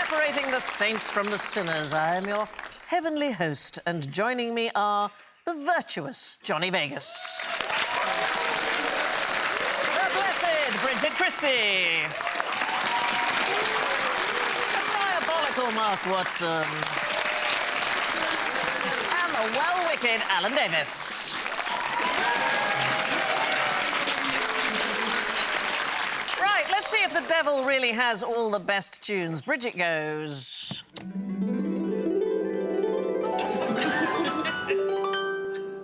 Separating the saints from the sinners, I am your heavenly host, and joining me are the virtuous Johnny Vegas, the blessed Bridget Christie, the diabolical Mark Watson, and the well-wicked Alan Davis. Right, let's see if the devil really has all the best tunes. Bridget goes.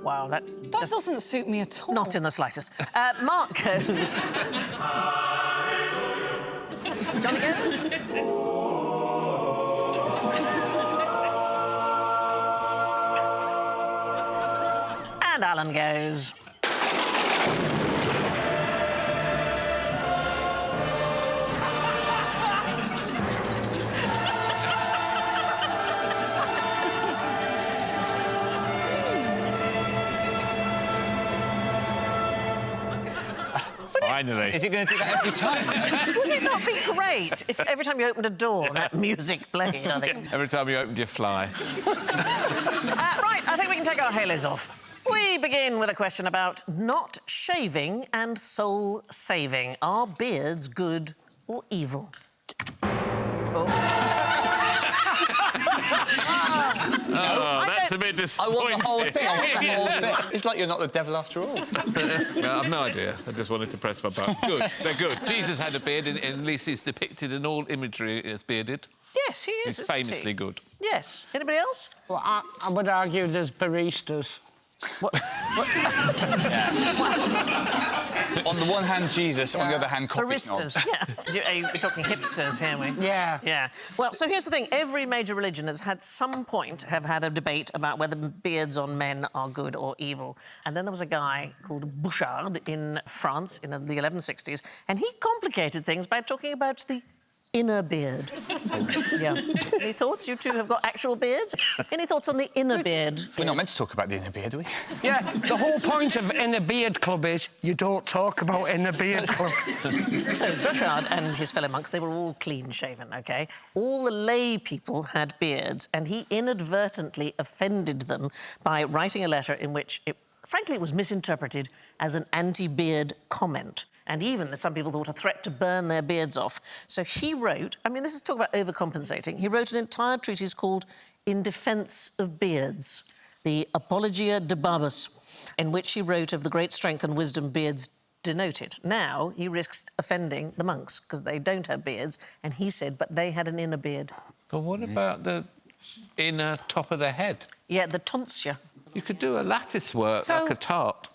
Wow, that doesn't suit me at all. Not in the slightest. Mark goes. Johnny goes. And Alan goes. Finally. Is it going to do that every time? Would it not be great if every time you opened a door, that music played, I think? Every time you opened your fly. Right, I think we can take our halos off. We begin with a question about not shaving and soul saving. Are beards good or evil? Oh, that's a bit I disappointing. want the whole thing. I want the whole thing. It's like you're not the devil after all. No, I've no idea. I just wanted to press my button. Good, they're good. Jesus had a beard, and at least he's depicted in all imagery as bearded. Yes, he is. He's famously good. Yes. Anybody else? Well, I would argue there's baristas. What? On the one hand, Jesus. On the other hand, coffee Baristas, snobs. yeah. We're talking hipsters here, we? Yeah. Yeah. Well, so here's the thing. Every major religion has had some point have had a debate about whether beards on men are good or evil. And then there was a guy called Bouchard in France in the 1160s, and he complicated things by talking about the inner beard. Yeah. Any thoughts? You two have got actual beards? Any thoughts on the inner beard? We're not meant to talk about the inner beard, are we? Yeah, the whole point of Inner Beard Club is you don't talk about Inner Beard Club. So Bouchard and his fellow monks, they were all clean-shaven, OK? All the lay people had beards, and he inadvertently offended them by writing a letter in which, frankly, it was misinterpreted as an anti-beard comment. And even, some people thought, a threat to burn their beards off. So he wrote... I mean, this is talk about overcompensating. He wrote an entire treatise called In Defence of Beards, the Apologia de Barbus, in which he wrote of the great strength and wisdom beards denoted. Now, he risks offending the monks, because they don't have beards, and he said, but they had an inner beard. But what about the inner top of the head? Yeah, the tonsure. You could do a lattice work like a tart.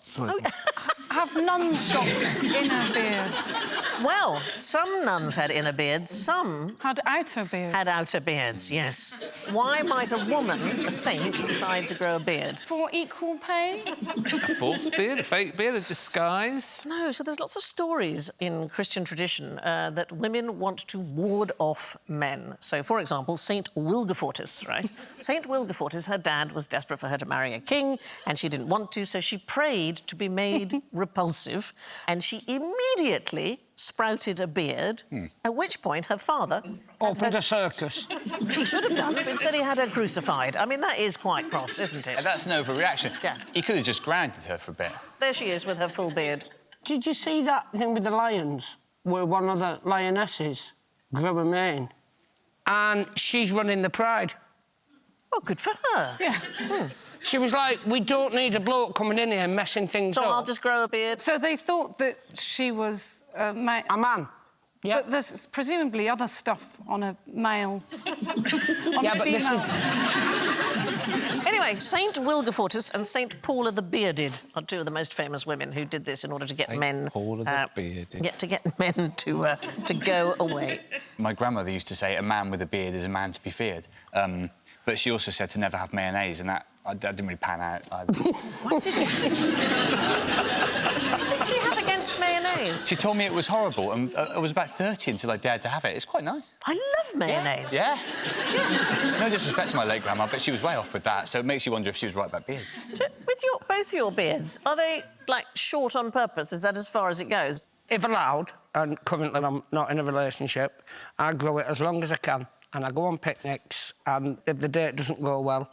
Have nuns got inner beards? Well, some nuns had inner beards, some... Had outer beards? Had outer beards, yes. Why might a woman, a saint, decide to grow a beard? For equal pay? A false beard, a fake beard, a disguise. No, so there's lots of stories in Christian tradition that women want to ward off men. So, for example, Saint Wilgefortis, right? Saint Wilgefortis, her dad was desperate for her to marry a king, and she didn't want to, so she prayed to be made repulsive, and she immediately sprouted a beard, at which point her father... Opened a circus. He should have done, but instead he had her crucified. I mean, that is quite cross, isn't it? That's an overreaction. Yeah. He could have just grounded her for a bit. There she is with her full beard. Did you see that thing with the lions, where one of the lionesses grew a mane? And she's running the pride. Oh, good for her. Yeah. She was like, we don't need a bloke coming in here and messing things So up. I'll just grow a beard. So they thought that she was A man. Yeah. But there's presumably other stuff on a male. On Yeah, a but this female. is... Anyway, Saint Wilgefortis and Saint Paula the Bearded are two of the most famous women who did this in order to get men... Paula the Bearded. Yeah, to get men to go away. My grandmother used to say a man with a beard is a man to be feared. But she also said to never have mayonnaise, and that didn't really pan out either. What did she have against mayonnaise? She told me it was horrible, and I was about 30 until I dared to have it. It's quite nice. I love mayonnaise. Yeah. No disrespect to my late grandma, but she was way off with that, so it makes you wonder if she was right about beards. With both your beards, are they, like, short on purpose? Is that as far as it goes? If allowed, and currently I'm not in a relationship, I grow it as long as I can. and I go on picnics, and if the date doesn't go well,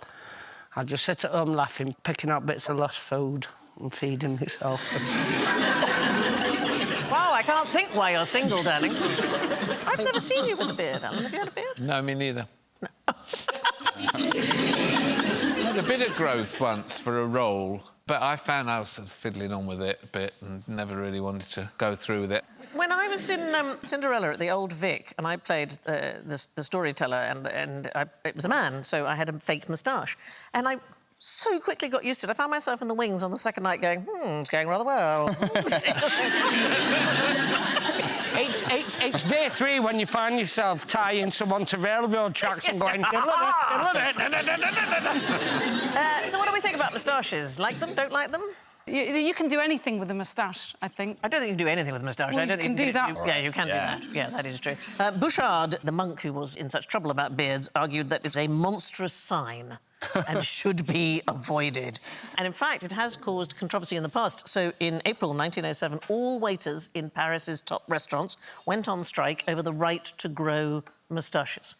I just sit at home laughing, picking up bits of lost food and feeding myself. Wow, I can't think why you're single, darling. I've never seen you with a beard, Alan. Have you had a beard? No, me neither. No. I had a bit of growth once for a role, but I found I was sort of fiddling on with it a bit and never really wanted to go through with it. When I was in Cinderella at the Old Vic, and I played the storyteller, and it was a man, so I had a fake moustache, and I so quickly got used to it. I found myself in the wings on the second night going, it's going rather well. It's day 3 when you find yourself tying someone to railroad tracks and going... So what do we think about moustaches? Like them, don't like them? You can do anything with a moustache, I think. I don't think you can do anything with a moustache. Well, I don't you can think do that. Yeah, you can do that. Yeah, that is true. Bouchard, the monk who was in such trouble about beards, argued that it's a monstrous sign and should be avoided. And, in fact, it has caused controversy in the past. So, in April 1907, all waiters in Paris's top restaurants went on strike over the right to grow moustaches.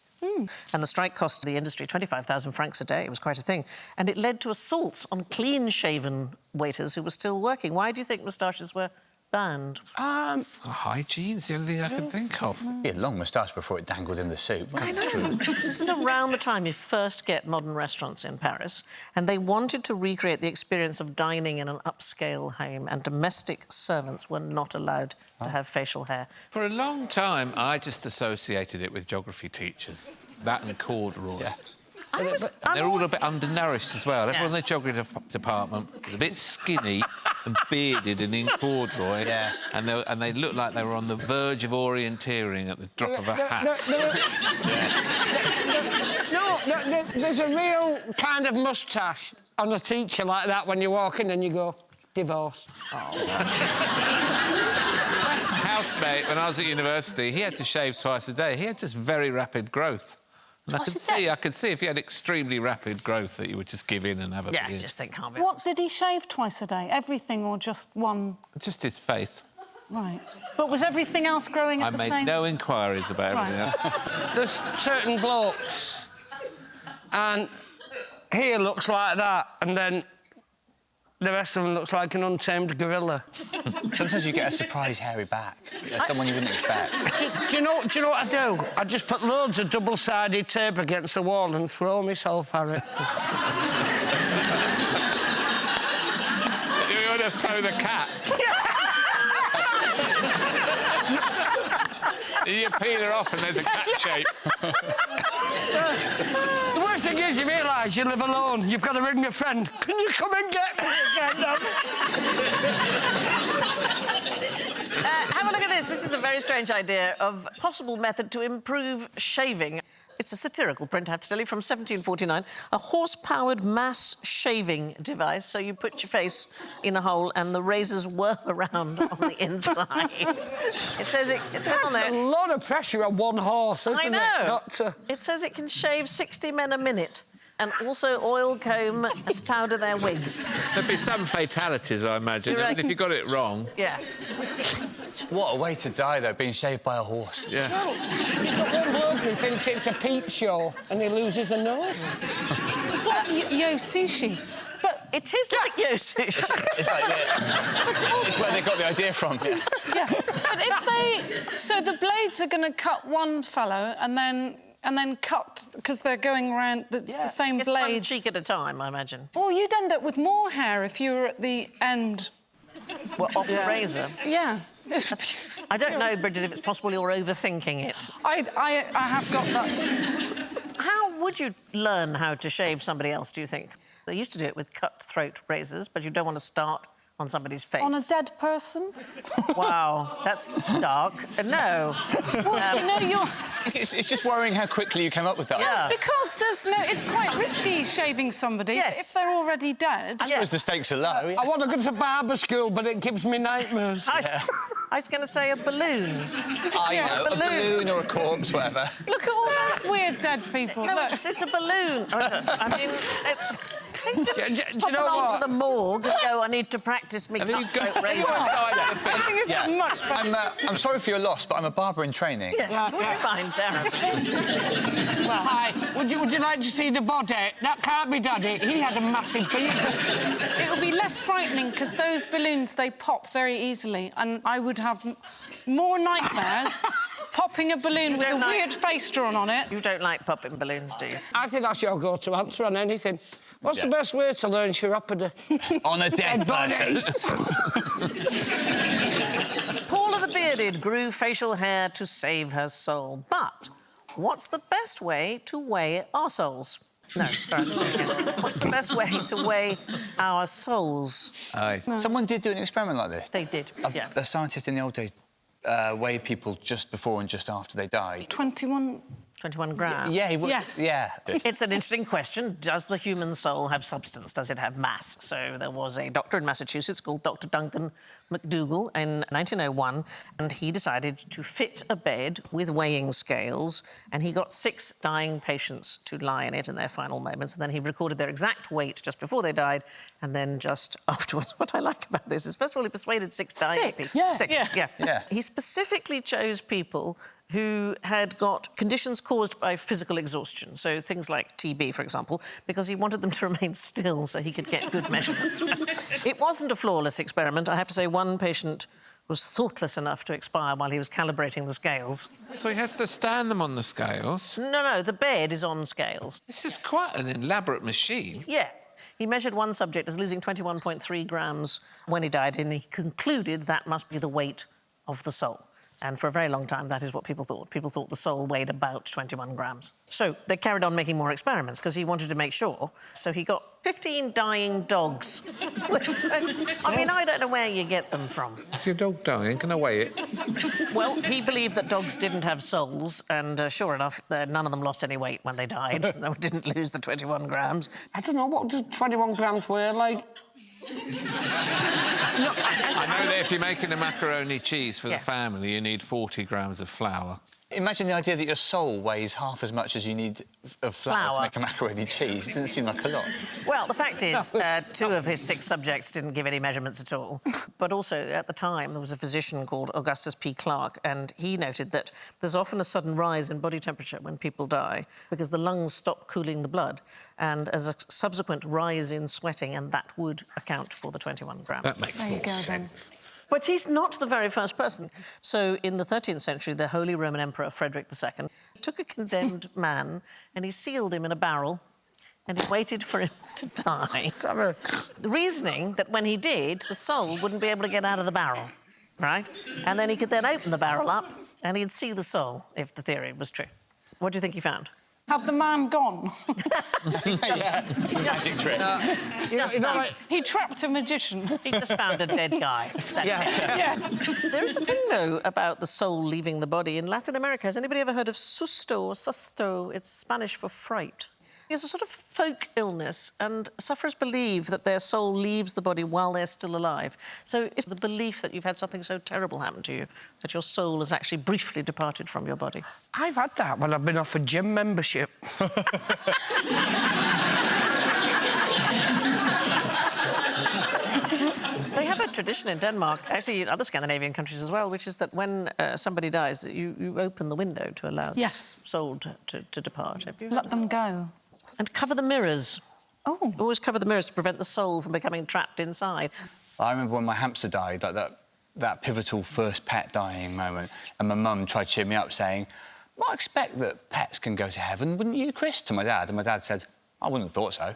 And the strike cost the industry 25,000 francs a day. It was quite a thing. And it led to assaults on clean-shaven waiters who were still working. Why do you think moustaches were banned? Hygiene's the only thing I can think of. He had a long moustache before it dangled in the soup. I know. This is around the time you first get modern restaurants in Paris, and they wanted to recreate the experience of dining in an upscale home, and domestic servants were not allowed to have facial hair. For a long time, I just associated it with geography teachers. That and corduroy. Yeah. They're all a bit undernourished as well. Everyone in the geography department was a bit skinny and bearded and in corduroy. Yeah. And they looked like they were on the verge of orienteering at the drop of a hat. There's a real kind of moustache on a teacher like that when you walk in and you go, divorce. Housemate, when I was at university, he had to shave twice a day. He had just very rapid growth. And I could see if he had extremely rapid growth that you would just give in and have a Yeah, beard. just think, can't be. What did he shave twice a day? Everything or just one? Just his faith. Right. But was everything else growing at the same... I made no inquiries about everything else. There's certain blokes, and here looks like that, and then the rest of them looks like an untamed gorilla. Sometimes you get a surprise hairy back. Someone you wouldn't expect. Do you know what I do? I just put loads of double-sided tape against the wall and throw myself at it. You want to throw the cat? You peel her off and there's a cat shape. The worst thing is you realise you live alone. You've got to ring a friend. Can you come and get me again? Have a look at this. This is a very strange idea of a possible method to improve shaving. It's a satirical print, I have to tell you, from 1749. A horse-powered mass shaving device. So you put your face in a hole and the razors whirl around on the inside. It says on there... That's a lot of pressure on one horse, isn't I know. it? Not to... It says it can shave 60 men a minute and also oil, comb and powder their wigs. There'd be some fatalities, I imagine. You I mean, reckon? if you got it wrong. Yeah. What a way to die, though, being shaved by a horse. Yeah. You've got one bloke who thinks it's a peep show and he loses a nose. It's like yo sushi. But it is like yo sushi. It's like, it's where they got the idea from. Yeah. yeah. But if they... So the blades are going to cut one fellow and then cut, because they're going around, it's the same It's blades. one cheek at a time, I imagine. Or you'd end up with more hair if you were at the end. Well, off the razor. Yeah. I don't know, Bridget, if it's possible you're overthinking it. I have got that. How would you learn how to shave somebody else, do you think? They used to do it with cut-throat razors, but you don't want to start on somebody's face. On a dead person? Wow, that's dark. No. Well, you know, you're... It's just worrying how quickly you came up with that. Yeah. Because there's no... It's quite risky shaving somebody if they're already dead. I suppose the stakes are low. I want to go to barber school, but it gives me nightmares. I was going to say a balloon. I know, a balloon or a corpse, whatever. Look at all those weird dead people. No, Look. it's a balloon. I mean, Do you know what? To the morgue and go, I need to practice me. Have you got I think it's much better. I'm sorry for your loss, but I'm a barber in training. Yes, you're fine, Sarah. Hi, would you like to see the body? That can't be Daddy. He had a massive beard. It'll be less frightening because those balloons, they pop very easily, and I would have more nightmares popping a balloon with a weird face drawn on it. You don't like popping balloons, do you? I think that's your go-to answer on anything. What's the best way to learn chiropody? On a dead person. Paula the Bearded grew facial hair to save her soul. But what's the best way to weigh our souls? No, sorry, I'm saying it. What's the best way to weigh our souls? Someone did do an experiment like this. They did, yeah. A scientist in the old days weighed people just before and just after they died. 21 grams. Yeah, he was. Yes. Yeah. It's an interesting question. Does the human soul have substance? Does it have mass? So there was a doctor in Massachusetts called Dr. Duncan McDougall in 1901, and he decided to fit a bed with weighing scales, and he got 6 dying patients to lie in it in their final moments, and then he recorded their exact weight just before they died, and then just afterwards. What I like about this is, first of all, he persuaded 6 dying people. Yeah. 6, Yeah. He specifically chose people who had got conditions caused by physical exhaustion, so things like TB, for example, because he wanted them to remain still so he could get good measurements. It wasn't a flawless experiment. I have to say one patient was thoughtless enough to expire while he was calibrating the scales. So he has to stand them on the scales? No, the bed is on scales. This is quite an elaborate machine. Yeah. He measured one subject as losing 21.3 grams when he died, and he concluded that must be the weight of the soul. And for a very long time, that is what people thought. People thought the soul weighed about 21 grams. So they carried on making more experiments because he wanted to make sure. So he got 15 dying dogs. I mean, I don't know where you get them from. Is your dog dying? Can I weigh it? Well, he believed that dogs didn't have souls, and sure enough, none of them lost any weight when they died. They didn't lose the 21 grams. I don't know, what does 21 grams weigh like? I know that if you're making a macaroni cheese for the family, you need 40 grams of flour. Imagine the idea that your soul weighs half as much as you need of flour to make a macaroni cheese. It doesn't seem like a lot. Well, the fact is, 2 of his 6 subjects didn't give any measurements at all. But also, at the time, there was a physician called Augustus P. Clarke, and he noted that there's often a sudden rise in body temperature when people die because the lungs stop cooling the blood, and as a subsequent rise in sweating, and that would account for the 21 grams. That makes more sense. But he's not the very first person. So, in the 13th century, the Holy Roman Emperor Frederick II took a condemned man and he sealed him in a barrel and he waited for him to die. Sorry. The reasoning that when he did, the soul wouldn't be able to get out of the barrel, right? And then he could then open the barrel up and he'd see the soul, if the theory was true. What do you think he found? Had the man gone? Magic trick. He trapped a magician. He just found a dead guy. There is a thing, though, about the soul leaving the body. In Latin America, has anybody ever heard of susto or susto? It's Spanish for fright. It's a sort of folk illness, and sufferers believe that their soul leaves the body while they're still alive. So it's the belief that you've had something so terrible happen to you that your soul has actually briefly departed from your body. I've had that when I've been offered gym membership. They have a tradition in Denmark, actually in other Scandinavian countries as well, which is that when somebody dies, that you open the window to allow the soul to depart. Have you Let them go. And cover the mirrors. Oh. Always cover the mirrors to prevent the soul from becoming trapped inside. I remember when my hamster died, like that pivotal first pet dying moment, and my mum tried to cheer me up, saying, "Well, I expect that pets can go to heaven, wouldn't you, Chris?" to my dad, and my dad said, "I wouldn't have thought so."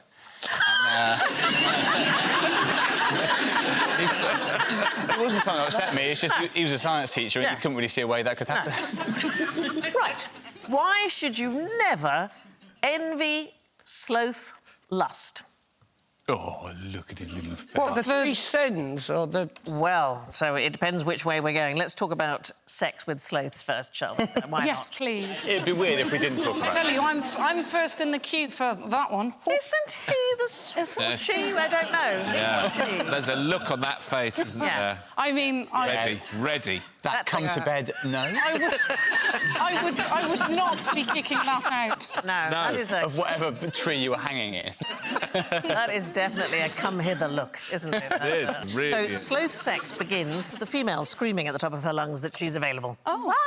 It wasn't trying to upset me, it's just he was a science teacher and you couldn't really see a way that could happen. Right. Why should you never envy, sloth, lust? Oh, look at his little face. What, the 3 sins or the... Well, so it depends which way we're going. Let's talk about sex with sloths first, shall we? Why Yes, not? please. It'd be weird if we didn't talk about I tell you, I'm first in the queue for that one. Isn't he the... Isn't she? I don't know. Yeah. There's a look on that face, isn't there? I mean... Ready. That come to bed, no? I would not be kicking that out. No, that is a... Of whatever tree you were hanging in. That is definitely a come-hither look, isn't it? It is, really So is. sloth sex begins, the female screaming at the top of her lungs that she's available. Oh. Ah!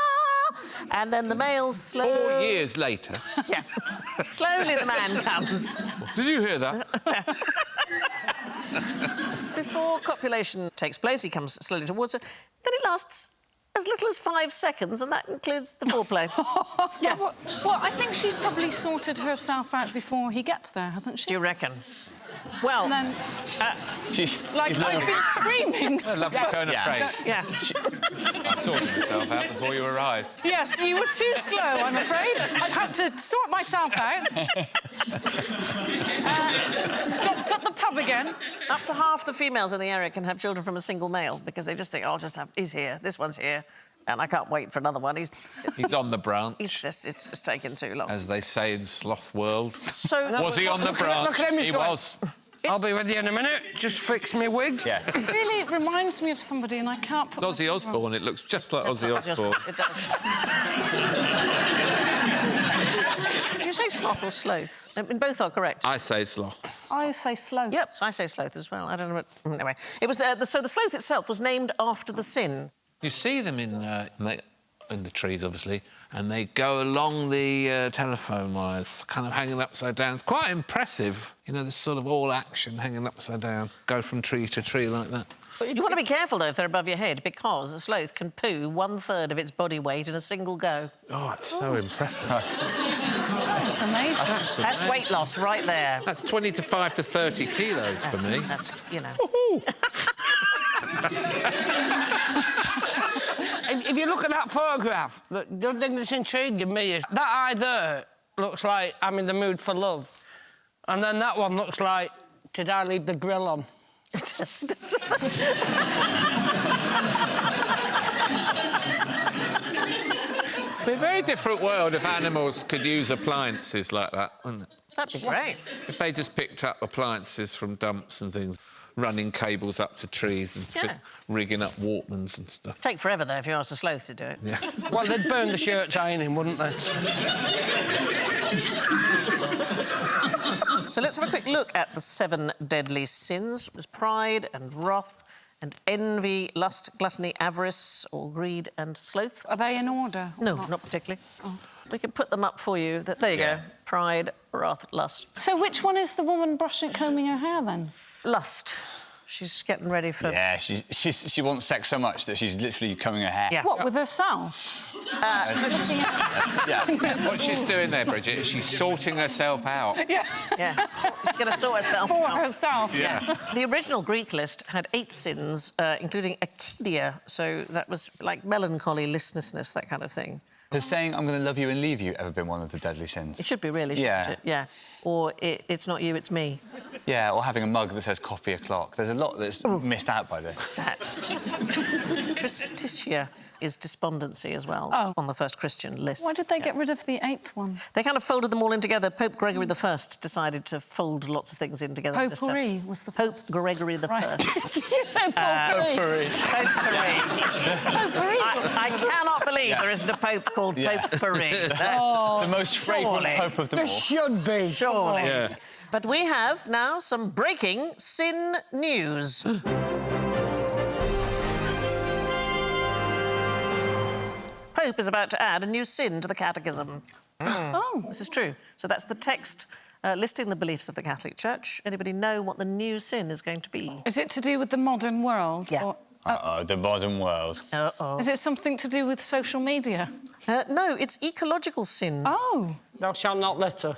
And then the male's slowly... 4 years later. Yeah. Slowly the man comes. Did you hear that? Before copulation takes place, he comes slowly towards her. Then it lasts as little as 5 seconds, and that includes the foreplay. Yeah. Well, I think she's probably sorted herself out before he gets there, hasn't she? Do you reckon? Well, And then, She's like, I've been screaming. A lovely turn of phrase. yeah. I sorted myself out before you arrived. Yes, you were too slow, I'm afraid. I've had to sort myself out. Stopped at the pub again. Up to half the females in the area can have children from a single male because they just think, oh, I'll just have... He's here, this one's here, and I can't wait for another one. He's on the branch, It's just taking too long. as they say in Sloth world. So... Was he on the branch? look at him, he's He going. was. I'll be with you in a minute. Just fix me wig. Yeah. It really reminds me of somebody, and I can't put... It's Ozzy Osbourne. It looks just like Ozzy Osbourne. It does. Do you say sloth or sloth? I mean, both are correct. I say Sloth. I say slow. Yep, I say sloth as well. I don't know what... Anyway, it was... so the sloth itself was named after the sin. You see them in the trees, obviously, and they go along the telephone wires, kind of hanging upside down. It's quite impressive, you know, this sort of all action hanging upside down, go from tree to tree like that. You want to be careful, though, if they're above your head, because a sloth can poo 1/3 of its body weight in a single go. Oh, it's so impressive. That's amazing. That's weight loss right there. That's 25 to 30 kilos for me. That's, you know... If you look at that photograph, the thing that's intriguing me is that eye there looks like I'm in the mood for love. And then that one looks like, did I leave the grill on? It does. It'd be a very different world if animals could use appliances like that, wouldn't it? That'd be great. If they just picked up appliances from dumps and things, running cables up to trees and Yeah. rigging up Walkmans and stuff. Take forever, though, if you ask a sloth to do it. Yeah. Well, they'd burn the shirts ironing, wouldn't they? So let's have a quick look at the 7 deadly sins. There's pride and wrath and envy, lust, gluttony, avarice, or greed and sloth. Are they in order? No, not particularly. We can put them up for you. There you go. Pride, wrath, lust. So which one is the woman combing her hair, then? Lust. She's getting ready for... Yeah, she wants sex so much that she's literally combing her hair. Yeah. What, with herself? Looking at... Yeah. What she's doing there, Bridget, is she's sorting herself out. Yeah. Yeah. She's going to sort herself For out. herself. Yeah. The original Greek list had 8 sins, including akidia, so that was like melancholy, listlessness, that kind of thing. Has saying I'm going to love you and leave you ever been one of the deadly sins? It should be, really, shouldn't it? Yeah. Or it's not you, it's me. Yeah, or having a mug that says coffee o'clock. There's a lot that's missed out by this. That. Tristitia is despondency as well, on the first Christian list. Why did they get rid of the 8th one? They kind of folded them all in together. Pope Gregory I decided to fold lots of things in together. Potpourri was the Pope first. Gregory I. Right. Did you say potpourri? Potpourri. Potpourri. I cannot believe there isn't a pope called Potpourri. The most fragrant surely. pope of them There all. should be. Surely. Yeah. But we have now some breaking sin news. Pope is about to add a new sin to the catechism. Oh. This is true. So that's the text listing the beliefs of the Catholic Church. Anybody know what the new sin is going to be? Is it to do with the modern world? Yeah. Or, Uh-oh, the modern world. Uh-oh. is it something to do with social media? No, it's ecological sin. Oh. Thou shalt not litter.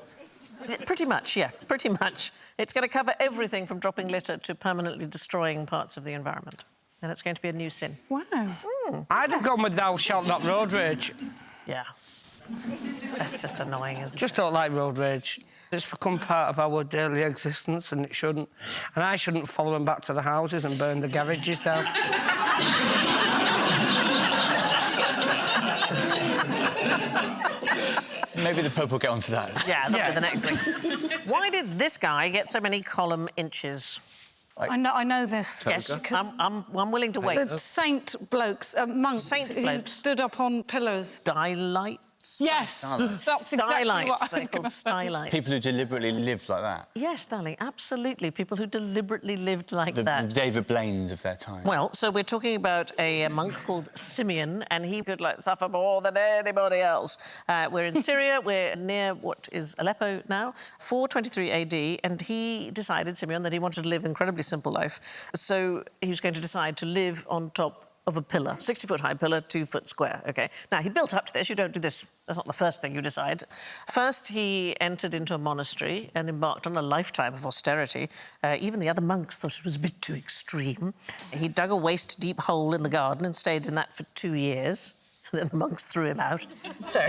Pretty much, yeah, pretty much. It's going to cover everything from dropping litter to permanently destroying parts of the environment. And it's going to be a new sin. Wow. I'd have gone with thou shalt not road rage. Yeah. That's just annoying, isn't it? Just don't like road rage. It's become part of our daily existence and it shouldn't. And I shouldn't follow them back to the houses and burn the garages down. Maybe the Pope will get onto that. Yeah, that'll be the next thing. Why did this guy get so many column inches? I know this. Yes, because I'm willing to wait. the saint blokes, monks Saint who blokes. stood up on pillars. Dilite Yes, that's exactly what I was They're called gonna say. stylites. People who deliberately lived like that. Yes, darling, absolutely. People who deliberately lived like The that. David Blaines of their time. Well, so we're talking about a monk called Simeon, and he could, like, suffer more than anybody else. We're in Syria. We're near what is Aleppo now, 423 AD, and he decided, Simeon, that he wanted to live an incredibly simple life. So he was going to decide to live on top of a pillar, 60-foot-high pillar, 2-foot square, OK? Now, he built up to this. You don't do this. That's not the first thing you decide. First, he entered into a monastery and embarked on a lifetime of austerity. Even the other monks thought it was a bit too extreme. He dug a waist-deep hole in the garden and stayed in that for 2 years. And then the monks threw him out. So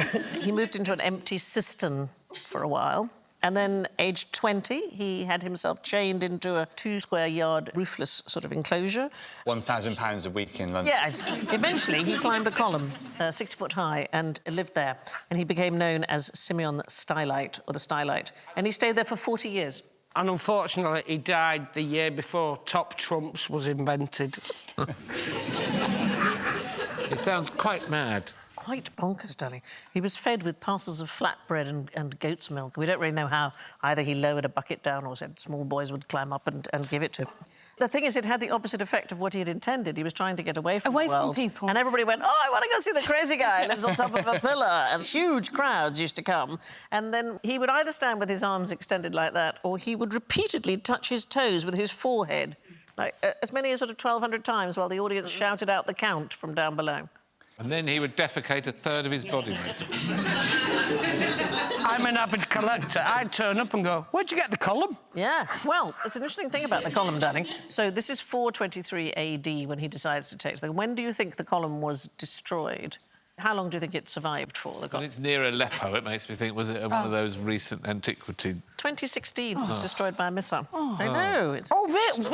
he moved into an empty cistern for a while. And then, aged 20, he had himself chained into a 2-square-yard roofless sort of enclosure. £1,000 a week in London. Yeah, eventually he climbed a column, 60 foot high, and lived there. And he became known as Simeon Stylite, or the Stylite. And he stayed there for 40 years. And unfortunately, he died the year before Top Trumps was invented. It sounds quite mad. Quite bonkers, darling. He was fed with parcels of flatbread and goat's milk. We don't really know how. Either he lowered a bucket down or said small boys would climb up and give it to him. The thing is, it had the opposite effect of what he had intended. He was trying to get away from the world. people. And everybody went, oh, I want to go see the crazy guy who lives on top of a pillar. And huge crowds used to come. And then he would either stand with his arms extended like that, or he would repeatedly touch his toes with his forehead, like as many as sort of 1,200 times while the audience shouted out the count from down below. And then he would defecate a third of his body weight. I'm an avid collector. I'd turn up and go, where'd you get the column? Yeah, well, it's an interesting thing about the column, darling. So this is 423 AD when he decides to take them. When do you think the column was destroyed? How long do you think it survived for, the When column? it's near Aleppo, it makes me think, was it one of those recent antiquity... 2016 was destroyed by a missile. I know. It's... Oh, really?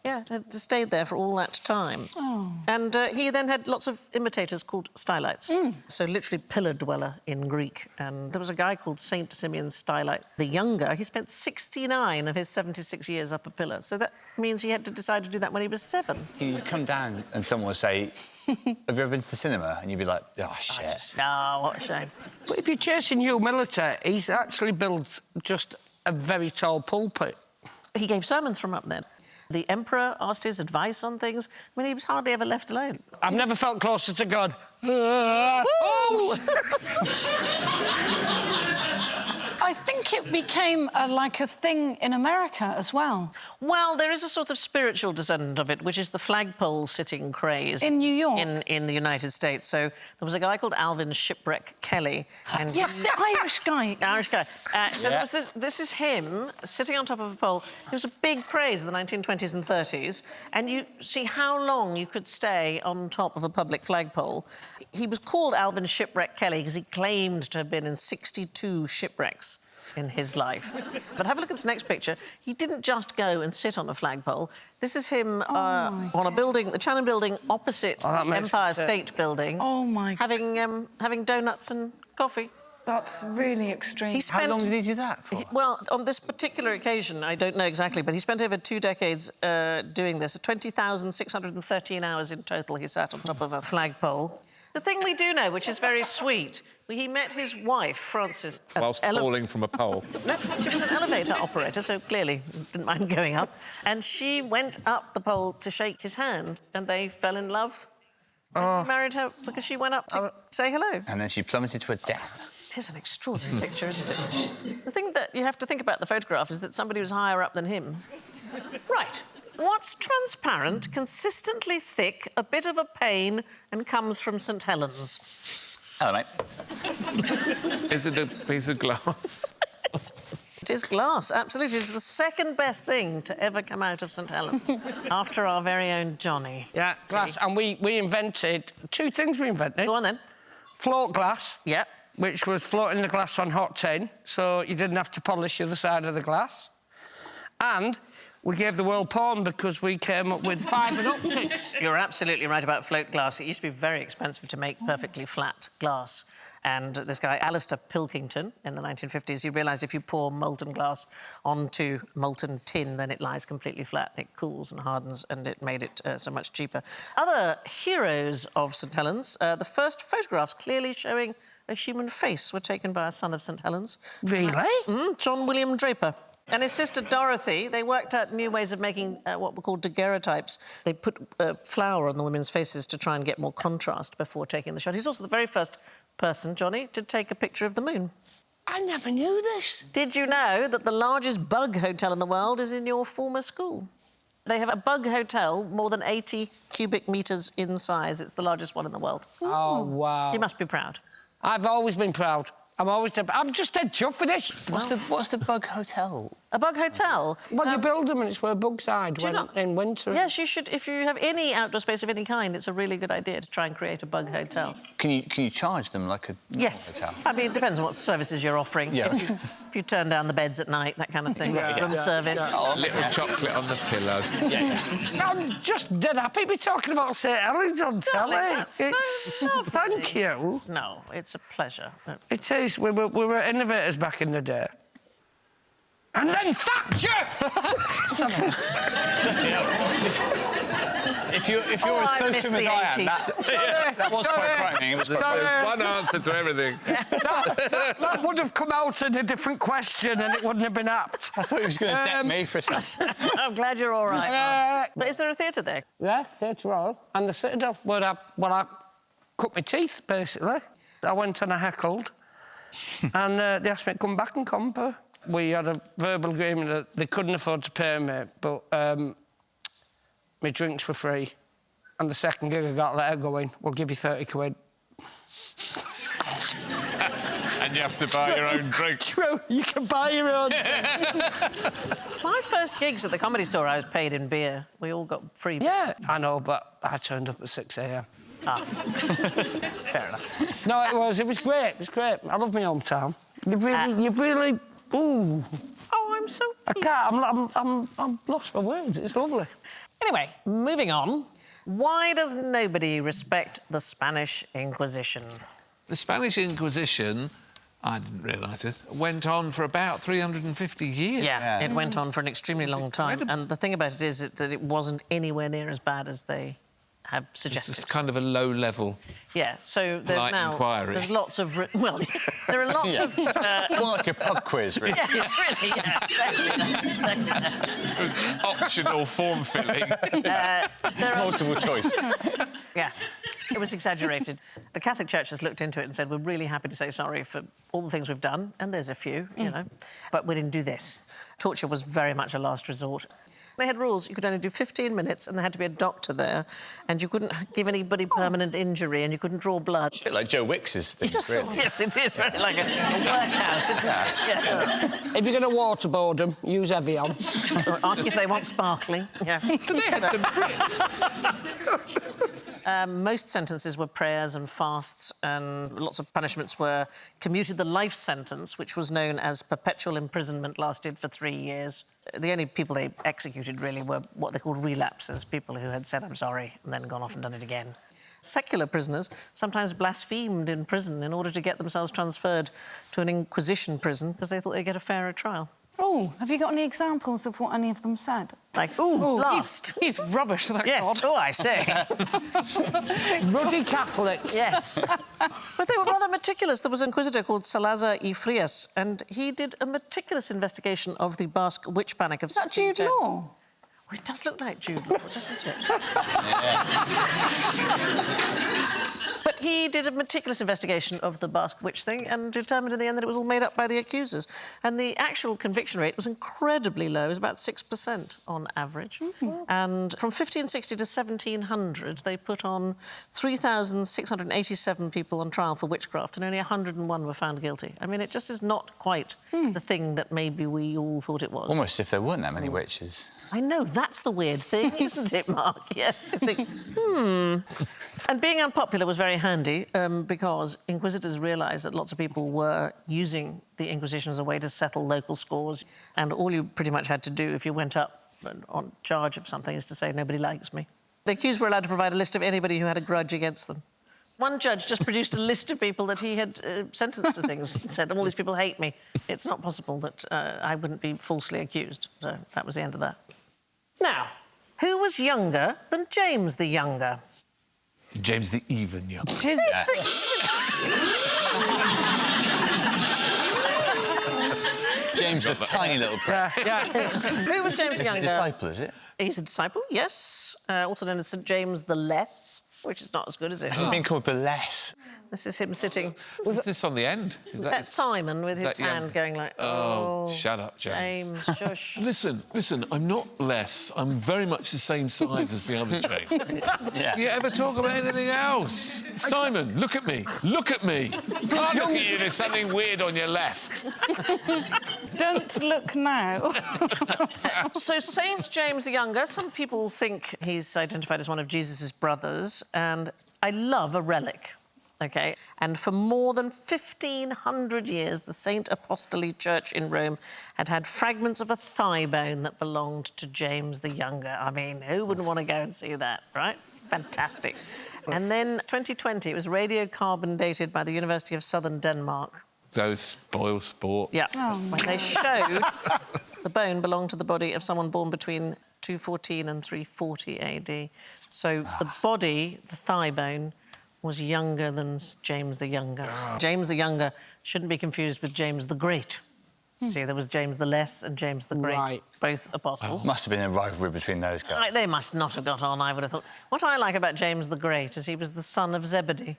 Yeah, it had stayed there for all that time. And he then had lots of imitators called stylites. So literally pillar dweller in Greek. And there was a guy called Saint Simeon Stylite the Younger. He spent 69 of his 76 years up a pillar. So that means he had to decide to do that when he was 7. You'd come down and someone would say, have you ever been to the cinema? And you'd be like, oh, shit. No, what a shame. But if you're chasing humility, he's actually built just a very tall pulpit. He gave sermons from up there. The emperor asked his advice on things. I mean, he was hardly ever left alone. I've never felt closer to God. I think it became like a thing in America as well. Well, there is a sort of spiritual descendant of it, which is the flagpole sitting craze. In New York? In the United States. So there was a guy called Alvin Shipwreck Kelly. And Yes, the Irish guy. Irish guy. So there was this is him sitting on top of a pole. It was a big craze in the 1920s and 30s. And you see how long you could stay on top of a public flagpole. He was called Alvin Shipwreck Kelly because he claimed to have been in 62 shipwrecks in his life. But have a look at this next picture. He didn't just go and sit on a flagpole. This is him on a building, the Channon Building, opposite the Empire State Building. Oh, my... Having donuts and coffee. That's really extreme. How long did he do that for? Well, on this particular occasion, I don't know exactly, but he spent over 2 decades doing this. 20,613 hours in total he sat on top of a flagpole. The thing we do know, which is very sweet, he met his wife, Frances... Whilst falling from a pole. No, she was an elevator operator, so clearly didn't mind going up. And she went up the pole to shake his hand, and they fell in love. And he married her because she went up to say hello. And then she plummeted to her death. It is an extraordinary picture, isn't it? The thing that you have to think about the photograph is that somebody was higher up than him. Right. What's transparent, consistently thick, a bit of a pain, and comes from St Helens? Hello, mate. Is it a piece of glass? It is glass, absolutely. It's the second best thing to ever come out of St Helens, after our very own Johnny. Yeah, glass. And we invented... 2 things we invented. Go on, then. Float glass. Yeah. Which was floating the glass on hot tin, so you didn't have to polish the other side of the glass. And we gave the world porn because we came up with fibre optics. You're absolutely right about float glass. It used to be very expensive to make perfectly flat glass. And this guy, Alistair Pilkington, in the 1950s, he realised if you pour molten glass onto molten tin, then it lies completely flat. It cools and hardens, and it made it so much cheaper. Other heroes of St Helens, the first photographs clearly showing a human face were taken by a son of St Helens. Really? John William Draper. And his sister Dorothy, they worked out new ways of making what were called daguerreotypes. They put flour on the women's faces to try and get more contrast before taking the shot. He's also the very first person, Johnny, to take a picture of the moon. I never knew this. Did you know that the largest bug hotel in the world is in your former school? They have a bug hotel more than 80 cubic metres in size. It's the largest one in the world. Oh, wow. You must be proud. I've always been proud. I'm just dead chuffed for this. What's the bug hotel? A bug hotel? Well, you build them and it's where bugs hide in winter. Yes, you should. If you have any outdoor space of any kind, it's a really good idea to try and create a bug hotel. Can you charge them like a hotel? I mean, it depends on what services you're offering. Yeah. If you turn down the beds at night, that kind of thing. Room service. A little chocolate on the pillow. I'm just dead happy to be talking about St Helens on telly. Thank you. No, it's a pleasure. It is. We were innovators back in the day. And then Thatcher! If you're as close to him as I am, that was quite frightening. It was quite One answer to everything. that would have come out in a different question and it wouldn't have been apt. I thought he was going to deck me for a second. I'm glad you're all right. But is there a theatre there? Yeah, Theatre Royal and the Citadel, where I cut my teeth, basically. I went and I heckled, and they asked me to come back and compare. We had a verbal agreement that they couldn't afford to pay me, but my drinks were free. And the second gig I got a letter going, we'll give you 30 quid. And you have to buy your own drink. True, you can buy your own. My first gigs at the Comedy Store, I was paid in beer. We all got free beer. Yeah, I know, but I turned up at 6 a.m. Ah. Fair enough. No, it was great. It was great. I love my hometown. You really. Ooh. Oh, I'm so I can't. I'm lost for words. It's lovely. Anyway, moving on. Why does nobody respect the Spanish Inquisition? The Spanish Inquisition, I didn't realise it, went on for about 350 years. Yeah, it went on for an extremely long time. And the thing about it is that it wasn't anywhere near as bad as they have suggested. It's kind of a low-level. Yeah, so now inquiry. there's lots of... Well, there are lots of... More like a pub quiz, really. Yeah, it's really, exactly. It was optional form filling. Multiple choice. Yeah, it was exaggerated. The Catholic Church has looked into it and said, we're really happy to say sorry for all the things we've done, and there's a few, you know, but we didn't do this. Torture was very much a last resort. They had rules. You could only do 15 minutes and there had to be a doctor there, and you couldn't give anybody permanent injury, and you couldn't draw blood. A bit like Joe Wicks's things, really. Yes, it is very like a workout, isn't it? Yeah. If you're going to waterboard them, use Evian. Ask if they want sparkling. Yeah. Do they have some... Most sentences were prayers and fasts, and lots of punishments were commuted. The life sentence, which was known as perpetual imprisonment, lasted for 3 years. The only people they executed, really, were what they called relapsers, people who had said, I'm sorry, and then gone off and done it again. Secular prisoners sometimes blasphemed in prison in order to get themselves transferred to an Inquisition prison because they thought they'd get a fairer trial. Oh, have you got any examples of what any of them said? Like, ooh, last. He's rubbish, that Yes, God. oh, I say. Ruddy Catholics. Yes. But they were rather meticulous. There was an inquisitor called Salazar y Frias, and he did a meticulous investigation of the Basque witch panic of... Is that Jude Law? Well, it does look like Jude Law, doesn't it? But he did a meticulous investigation of the Basque witch thing and determined in the end that it was all made up by the accusers. And the actual conviction rate was incredibly low. It was about 6% on average. And from 1560 to 1700, they put on 3,687 people on trial for witchcraft, and only 101 were found guilty. I mean, it just is not quite the thing that maybe we all thought it was. Almost if there weren't that many witches. I know, that's the weird thing, isn't it, Mark? Yes, you think, And being unpopular was very handy because inquisitors realised that lots of people were using the Inquisition as a way to settle local scores, and all you pretty much had to do if you went up on charge of something is to say, nobody likes me. The accused were allowed to provide a list of anybody who had a grudge against them. One judge just produced a list of people that he had sentenced to things and said, all these people hate me. It's not possible that I wouldn't be falsely accused. So that was the end of that. Now, who was younger than James the Younger? James the Even Younger. James, the tiny little prick. Yeah. Who was James the He's a Younger? disciple, is it? He's a disciple, yes. Also known as St James the Less, which is not as good as it. He's been called the Less. This is him sitting. What's this on the end? Is that That's Simon with his that young? hand going like, Oh, shut up, James, shush. Listen, I'm not less. I'm very much the same size as the other James. Yeah. You ever talk about anything else? Simon, look at me. Look at me. Can't look at you. There's something weird on your left. Don't look now. So Saint James the Younger, some people think he's identified as one of Jesus' brothers, and I love a relic. OK? And for more than 1,500 years, the Saint Apostolic Church in Rome had fragments of a thigh bone that belonged to James the Younger. I mean, who wouldn't want to go and see that, right? Fantastic. And then 2020, it was radiocarbon dated by the University of Southern Denmark. Those spoil sport. Yeah. When they showed the bone belonged to the body of someone born between 214 and 340 AD. So the body, the thigh bone, was younger than James the Younger. James the Younger shouldn't be confused with James the Great. See, there was James the Less and James the Great, Right. both apostles. Must have been a rivalry between those guys. They must not have got on, I would have thought. What I like about James the Great is he was the son of Zebedee.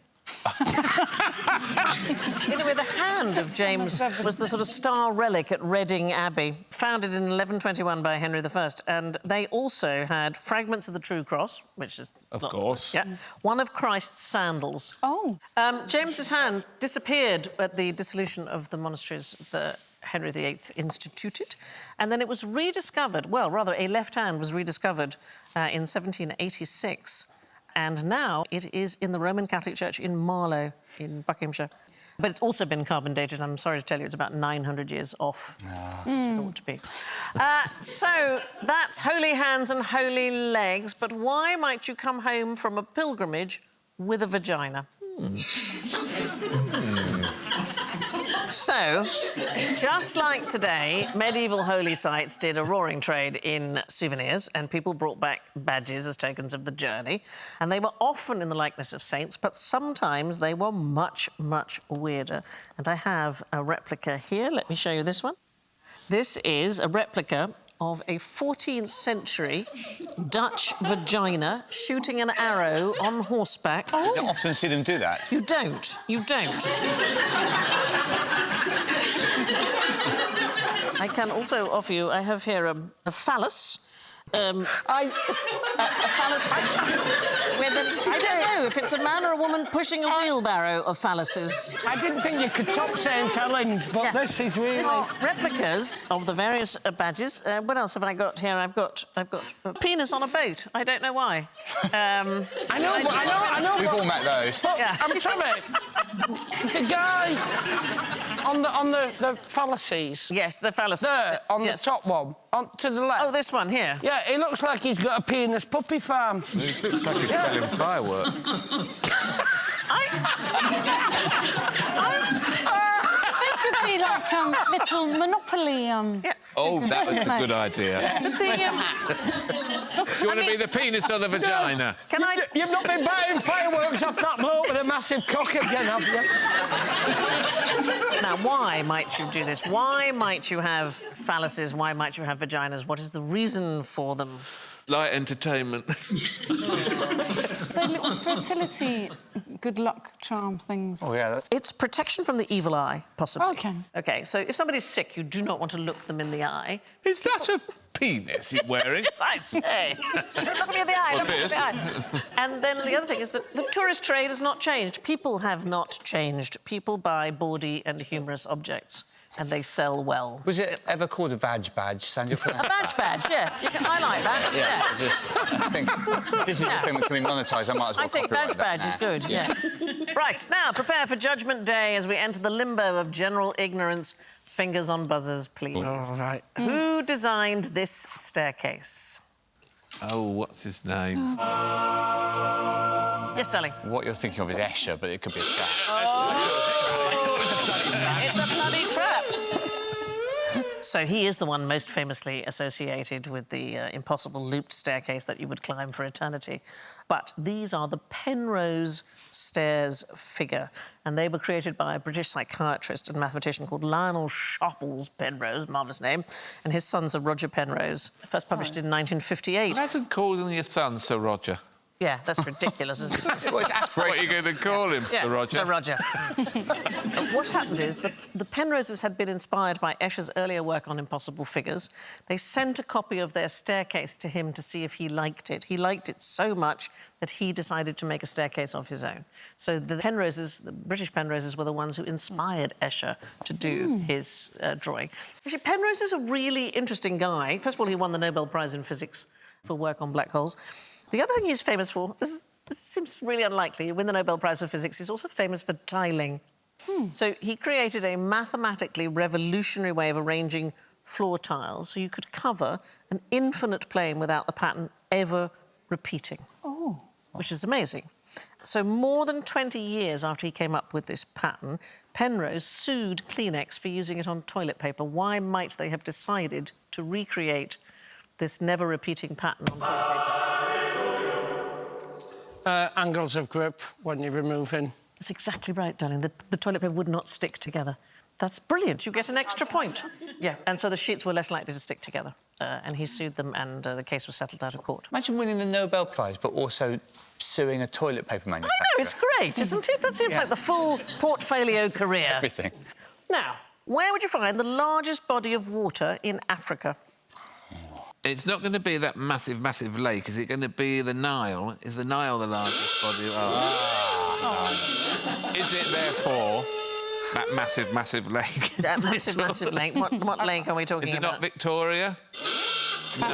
Anyway, the hand of James was the sort of star relic at Reading Abbey, founded in 1121 by Henry I, and they also had fragments of the True Cross, which is... Of course. Yeah. One of Christ's sandals. Oh. James's hand disappeared at the dissolution of the monasteries that Henry VIII instituted, and then it was rediscovered, well, rather, a left hand was rediscovered in 1786, and now it is in the Roman Catholic Church in Marlow, in Buckinghamshire. But it's also been carbon dated. I'm sorry to tell you, it's about 900 years off. It ought to be. So that's holy hands and holy legs, but why might you come home from a pilgrimage with a vagina? So, just like today, medieval holy sites did a roaring trade in souvenirs, and people brought back badges as tokens of the journey, and they were often in the likeness of saints, but sometimes they were much, much weirder. And I have a replica here. Let me show you this one. This is a replica of a 14th century Dutch vagina shooting an arrow on horseback. You don't often see them do that. You don't. You don't. I can also offer you... I have here a phallus. A phallus with an... I don't know if it's a man or a woman pushing a wheelbarrow of phalluses. I didn't think you could top St Helens, but this is really... Replicas of the various badges. What else have I got here? I've got a penis on a boat. I don't know why. I know. We've all met those. But Yeah. I'm sorry. The guy on the fallacies. Yes, the phallus. There, on the top one, to the left. Oh, this one here. Yeah, he looks like he's got a penis puppy farm. It looks like he's selling fireworks. They could be like little Monopoly. Yeah. Oh, that was a good idea. The, Do you want to be the penis or the vagina? can I... You've not been buying fireworks off that bloke with a massive cock again, have you? Now, why might you do this? Why might you have phalluses? Why might you have vaginas? What is the reason for them? Light entertainment. They're little fertility, good luck charm things. Oh, yeah, that's... It's protection from the evil eye, possibly. OK. OK, so if somebody's sick, you do not want to look them in the eye. Is that a penis you're wearing? Yes, I say. Don't look me in the eye, Well, don't look me in the eye. And then the other thing is that the tourist trade has not changed. People have not changed. People buy baudy and humorous objects, and they sell well. Was it ever called a vag badge, Sandra? A badge, yeah. I like that, yeah. I think this is a thing that can be monetised. I might as well I think copyright badge that. is good, yeah. Right, now, prepare for Judgment Day as we enter the limbo of general ignorance. Fingers on buzzers, please. All right. Who designed this staircase? Oh, what's his name? Yes, darling. What you're thinking of is Escher, but it could be a trap. It's a bloody trap. So he is the one most famously associated with the impossible looped staircase that you would climb for eternity. But these are the Penrose stairs figure, and they were created by a British psychiatrist and mathematician called Lionel Sharples Penrose, marvellous name, and his son Sir Roger Penrose, first published in 1958. Imagine calling your son Sir Roger. Yeah, that's ridiculous, isn't it? Well, it's aspirational. What are you going to call him, Yeah, Sir Roger? Sir Roger. What happened is the Penroses had been inspired by Escher's earlier work on impossible figures. They sent a copy of their staircase to him to see if he liked it. He liked it so much that he decided to make a staircase of his own. So the Penroses, the British Penroses, were the ones who inspired Escher to do his drawing. Actually, Penrose is a really interesting guy. First of all, he won the Nobel Prize in Physics for work on black holes. The other thing he's famous for, this seems really unlikely, you win the Nobel Prize for Physics, he's also famous for tiling. So he created a mathematically revolutionary way of arranging floor tiles so you could cover an infinite plane without the pattern ever repeating. Oh. Which is amazing. So more than 20 years after he came up with this pattern, Penrose sued Kleenex for using it on toilet paper. Why might they have decided to recreate this never-repeating pattern on toilet paper? Angles of grip when you're removing. That's exactly right, darling. The toilet paper would not stick together. That's brilliant. You get an extra point. Yeah, and so the sheets were less likely to stick together. And he sued them, and the case was settled out of court. Imagine winning the Nobel Prize, but also suing a toilet paper manufacturer. I know, it's great, isn't it? That seems like the full portfolio career. Everything. Now, where would you find the largest body of water in Africa? It's not going to be that massive, massive lake. Is it going to be the Nile? Is the Nile the largest body? Is it, therefore, that massive, massive lake? That massive, massive lake. What lake are we talking Is it about? not Victoria? No.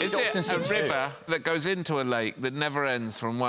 Is it a river that goes into a lake that never ends from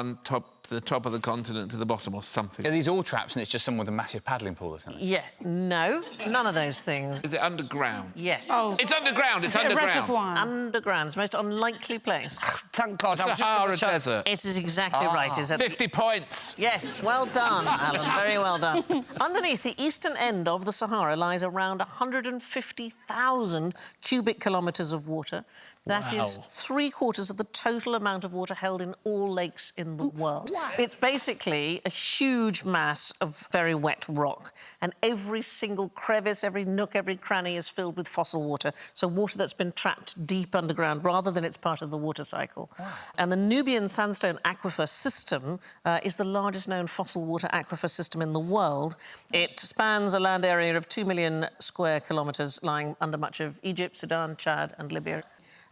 the top of the continent to the bottom or something? Are these all traps and it's just someone with a massive paddling pool or something? Yeah, no, none of those things. Is it underground? Yes. Oh. It's underground, it's Is it a underground. reservoir? Underground, it's the most unlikely place. Thank God. I was just Sahara gonna say- Desert. It is exactly right. Is it? 50 points. Yes, well done, Alan. Very well done. Underneath the eastern end of the Sahara lies around 150,000 cubic kilometres of water. That is 3/4 of the total amount of water held in all lakes in the world. Wow. It's basically a huge mass of very wet rock, and every single crevice, every nook, every cranny is filled with fossil water, so water that's been trapped deep underground rather than it's part of the water cycle. Wow. And the Nubian sandstone aquifer system is the largest known fossil water aquifer system in the world. It spans a land area of 2 million square kilometres, lying under much of Egypt, Sudan, Chad and Libya.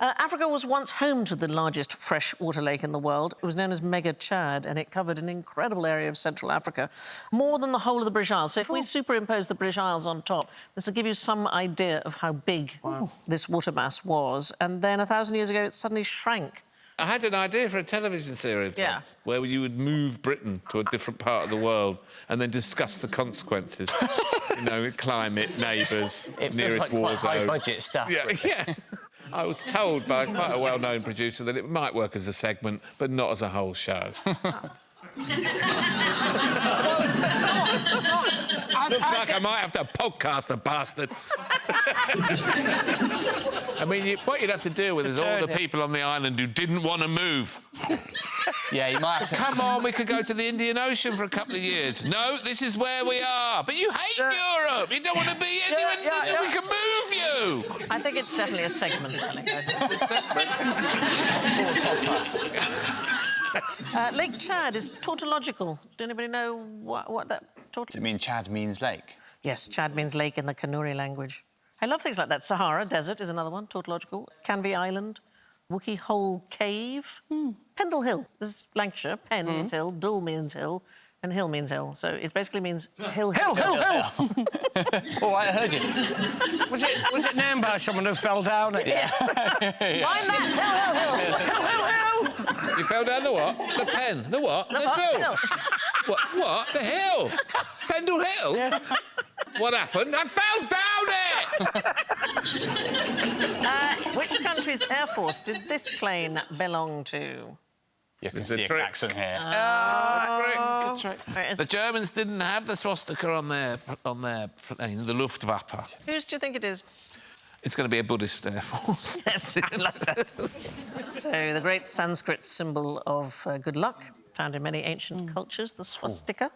Africa was once home to the largest freshwater lake in the world. It was known as Mega Chad, and it covered an incredible area of Central Africa, more than the whole of the British Isles. So if we superimpose the British Isles on top, this will give you some idea of how big this water mass was. And then 1,000 years ago, it suddenly shrank. I had an idea for a television series once, where you would move Britain to a different part of the world and then discuss the consequences. You know, climate, neighbours, nearest war zone. High-budget stuff. Yeah. I was told by quite a well-known producer that it might work as a segment, but not as a whole show. Looks like I might have to podcast the bastard. I mean, what you'd have to deal with is all the people on the island who didn't want to move. Yeah, you might have to... Come on, we could go to the Indian Ocean for a couple of years. No, this is where we are. But you hate Europe. You don't want to be anywhere. We can move you. I think it's definitely a segment, darling. Lake Chad is tautological. Do anybody know what that tautological... Does it mean Chad means lake? Yes, Chad means lake in the Kanuri language. I love things like that. Sahara Desert is another one, tautological. Canvey Island, Wookey Hole Cave, Pendle Hill. This is Lancashire. Pen means hill, Dull means hill, and hill means hill. So it basically means hill, hill, hill, hill. Oh, I heard you. Was it named by someone who fell down it? Yeah. Why that? Hill, hill, hill, hill, hill, hill. You fell down the what? The pen. The what? The what? hill. What? The hill. Pendle Hill? Yeah. What happened? I fell down it! Which country's air force did this plane belong to? You can It's a see a trick. accent here. The Germans didn't have the swastika on their plane, the Luftwaffe. Whose do you think it is? It's going to be a Buddhist air force. Yes, I love that. So, the great Sanskrit symbol of good luck, found in many ancient cultures, the swastika.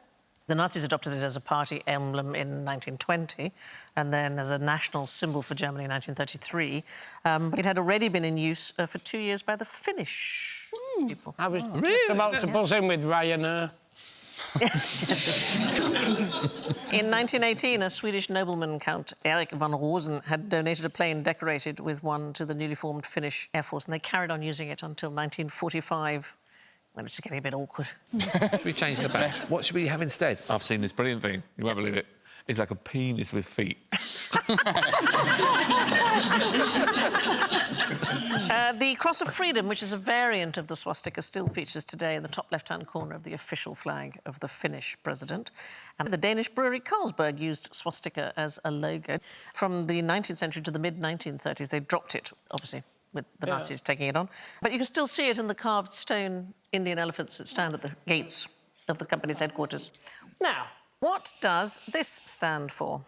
The Nazis adopted it as a party emblem in 1920 and then as a national symbol for Germany in 1933. It had already been in use for 2 years by the Finnish people. I was just about to buzz in with Ryanair. In 1918, a Swedish nobleman, Count Erik von Rosen, had donated a plane decorated with one to the newly formed Finnish Air Force, and they carried on using it until 1945, when it was getting a bit awkward. Should we change the badge? What should we have instead? I've seen this brilliant thing. You won't believe it. It's like a penis with feet. The Cross of Freedom, which is a variant of the swastika, still features today in the top left-hand corner of the official flag of the Finnish president. And the Danish brewery Carlsberg used swastika as a logo. From the 19th century to the mid-1930s, they dropped it, obviously, with the Nazis taking it on. But you can still see it in the carved stone Indian elephants that stand at the gates of the company's headquarters. Now, what does this stand for?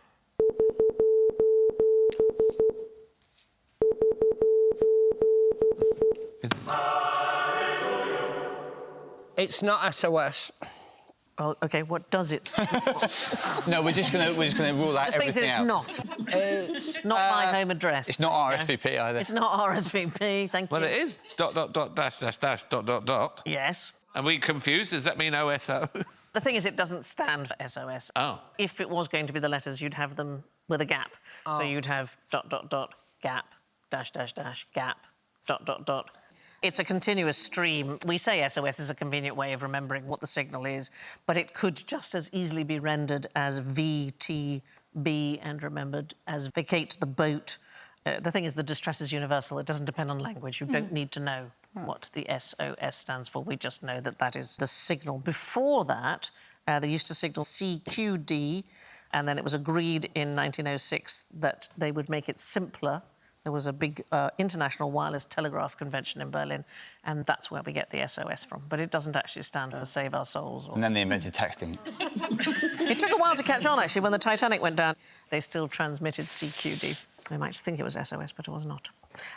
It's not SOS. Oh, OK, what does it stand for? No, we're just gonna rule out Just thinks everything it's else. not. It's not my home address. It's not RSVP either. It's not RSVP, thank you. Well, it is ... .. Yes. Are we confused? Does that mean OSO? The thing is, it doesn't stand for SOS. Oh. If it was going to be the letters, you'd have them with a gap. So you'd have ... gap, ... gap, ... It's a continuous stream. We say SOS is a convenient way of remembering what the signal is, but it could just as easily be rendered as VTB and remembered as vacate the boat. The thing is, the distress is universal. It doesn't depend on language. You don't need to know what the SOS stands for. We just know that that is the signal. Before that, they used to signal CQD, and then it was agreed in 1906 that they would make it simpler. There was a big international wireless telegraph convention in Berlin, and that's where we get the SOS from. But it doesn't actually stand for Save Our Souls. And then they invented texting. It took a while to catch on, actually. When the Titanic went down, they still transmitted CQD. They might think it was SOS, but it was not.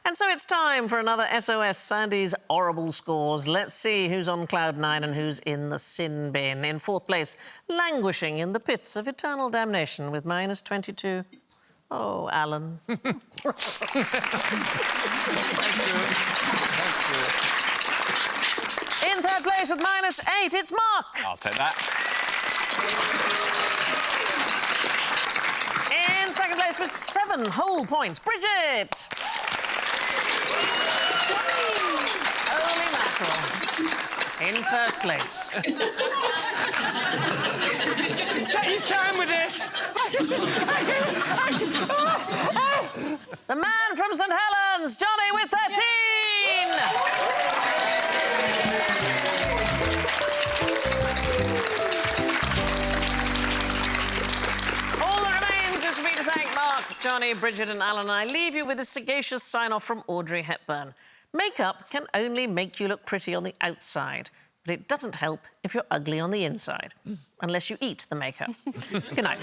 And so it's time for another SOS Sandy's horrible scores. Let's see who's on cloud nine and who's in the sin bin. In fourth place, languishing in the pits of eternal damnation with -22. Oh, Alan. Thank you. In third place with -8, it's Mark. I'll take that. In second place with 7 whole points, Bridget. Holy mackerel. In first place. Take your time with this. The man from St Helens, Johnny, with 13. All that remains is for me to thank Mark, Johnny, Bridget and Alan. I leave you with a sagacious sign-off from Audrey Hepburn. Makeup can only make you look pretty on the outside, but it doesn't help if you're ugly on the inside, unless you eat the makeup. Good night.